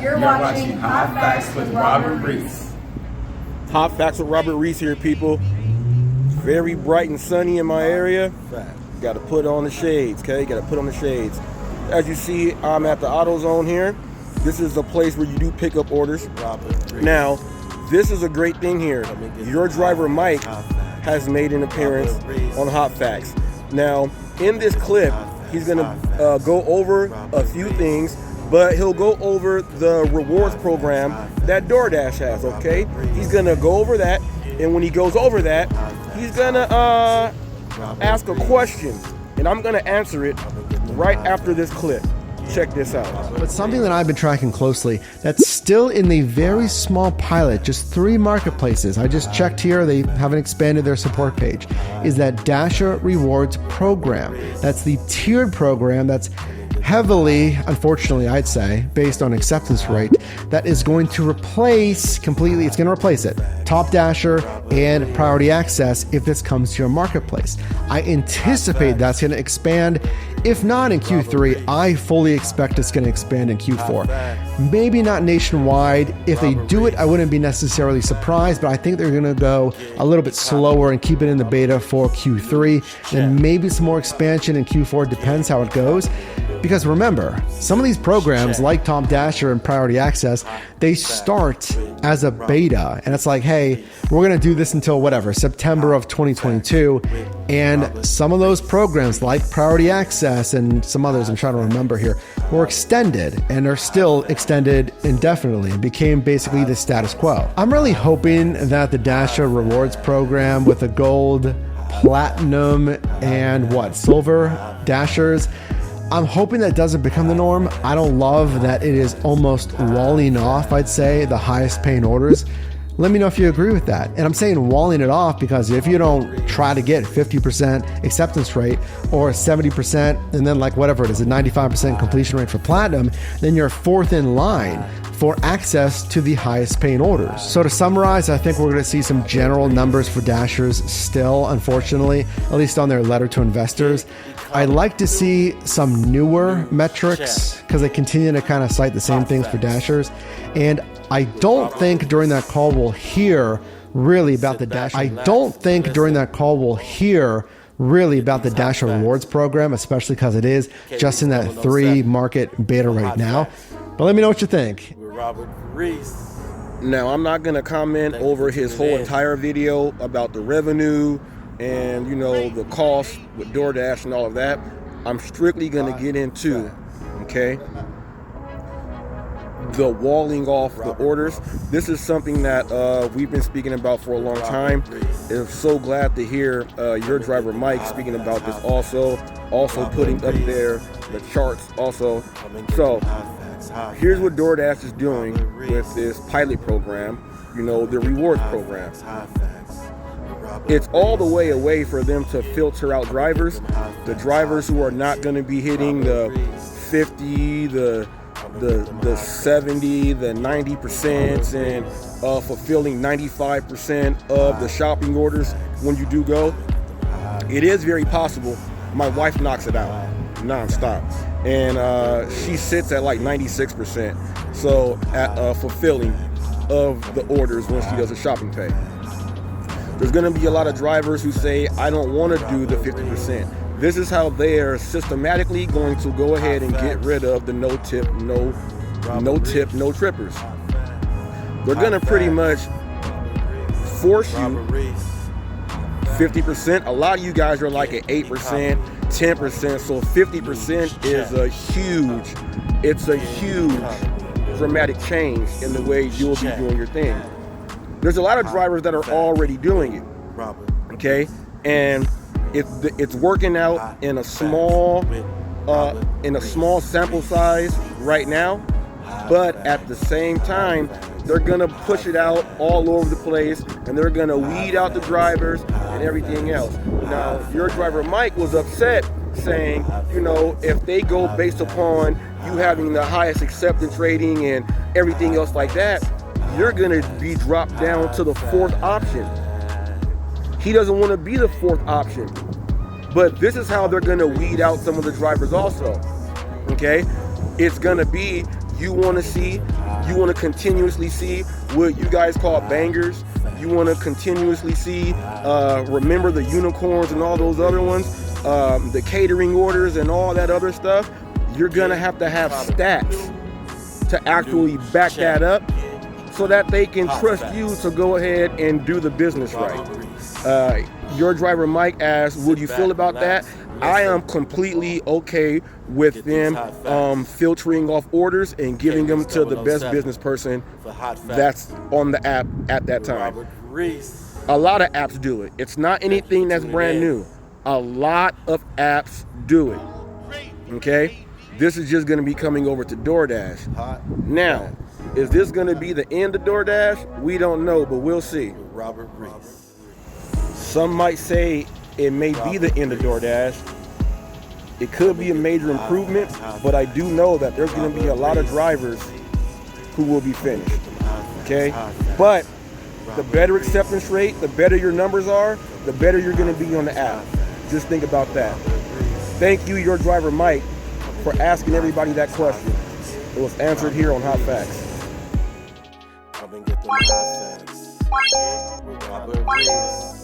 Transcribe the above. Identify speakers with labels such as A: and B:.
A: You're watching Hot Facts with Robert Reese.
B: Hot Facts with Robert Reese here, people. Very bright and sunny in my area. Got to put on the shades, okay? Got to put on the shades. As you see, I'm at the AutoZone here. This is a place where you do pick up orders. Now, this is a great thing here. Your driver, Mike, has made an appearance on Hot Facts. Now, in this clip, he's going to go over a few things, but he'll go over the rewards program that Doordash has, okay? He's going to go over that, and when he goes over that, he's going to ask a question, and I'm going to answer it right after this clip. Check this out.
C: But something that I've been tracking closely that's still in the very small pilot, just 3 marketplaces, I just checked here, they haven't expanded their support page, is that Dasher Rewards program. That's the tiered program that's heavily, unfortunately, I'd say, based on acceptance rate, that is going to replace completely, it's going to replace it, Top Dasher and Priority Access if this comes to your marketplace. I anticipate that's going to expand. If not in Q3, I fully expect it's going to expand in Q4. Maybe not nationwide. If they do it, I wouldn't be necessarily surprised, but I think they're going to go a little bit slower and keep it in the beta for Q3. Then maybe some more expansion in Q4, depends how it goes. Because remember, some of these programs like Top Dasher and Priority Access, they start as a beta. And it's like, hey, we're going to do this until whatever, September of 2022. And some of those programs like Priority Access and some others, I'm trying to remember here, were extended and are still extended indefinitely and became basically the status quo. I'm really hoping that the Dasher Rewards program with the gold, platinum, and silver Dashers, I'm hoping that doesn't become the norm. I don't love that it is almost walling off, I'd say, the highest paying orders. Let me know if you agree with that. And I'm saying walling it off because if you don't try to get 50% acceptance rate or 70% and then whatever it is, a 95% completion rate for platinum, then you're 4th in line for access to the highest paying orders. So to summarize, I think we're going to see some general numbers for Dashers still, unfortunately, at least on their letter to investors. I'd like to see some newer metrics because they continue to kind of cite the same things for Dashers. And I don't think during that call we'll hear really about the Dasher. I don't think during that call we'll hear really about the Dasher Rewards program, especially because it is just in that 3 market beta right now. But let me know what you think.
A: Robert Reese.
B: Now, I'm not going to comment over his whole entire video about the revenue and, the cost with Doordash and all of that. I'm strictly going to get into, okay, the walling off the orders. This is something that we've been speaking about for a long time. I'm so glad to hear your driver Mike speaking about this also putting up there the charts also. So here's what Doordash is doing with this pilot program, the rewards program. It's all the way away for them to filter out drivers, the drivers who are not going to be hitting the 50, the 70, the 90%, and fulfilling 95% of the shopping orders when you do go. It is very possible. My wife knocks it out nonstop, and she sits at 96%. So at fulfilling of the orders when she does a shopping pay. There's going to be a lot of drivers who say, I don't want to do the 50%. This is how they are systematically going to go ahead and get rid of the no tip, no trippers. They're going to pretty much force you 50%. A lot of you guys are like at 8%, 10%. So 50% is a huge dramatic change in the way you'll be doing your thing. There's a lot of drivers that are already doing it, okay? And it's working out in a small sample size right now, but at the same time, they're gonna push it out all over the place, and they're gonna weed out the drivers and everything else. Now, your driver Mike was upset, saying, if they go based upon you having the highest acceptance rating and everything else like that, you're gonna be dropped down to the 4th option. He doesn't want to be the 4th option. But this is how they're gonna weed out some of the drivers also. Okay? It's gonna be, you want to see You want to continuously see what you guys call bangers. You want to continuously see, remember the unicorns and all those other ones, the catering orders and all that other stuff. You're going to have stats to actually back that up so that they can trust you to go ahead and do the business right. Your driver Mike asked, what do you feel about that? I am completely okay with them filtering off orders and giving them to the best business person that's on the app at that time. A lot of apps do it. It's not anything that's brand new. A lot of apps do it. Okay? This is just going to be coming over to Doordash. Now, is this going to be the end of Doordash? We don't know, but we'll see. Some might say it may be the end of Doordash. It could be a major improvement, but I do know that there's going to be a lot of drivers who will be finished. Okay? But the better acceptance rate, the better your numbers are, the better you're going to be on the app. Just think about that. Thank you, your driver Mike, for asking everybody that question. It was answered here on Hot Facts.
D: I've been getting Hot Facts with Robert Reese.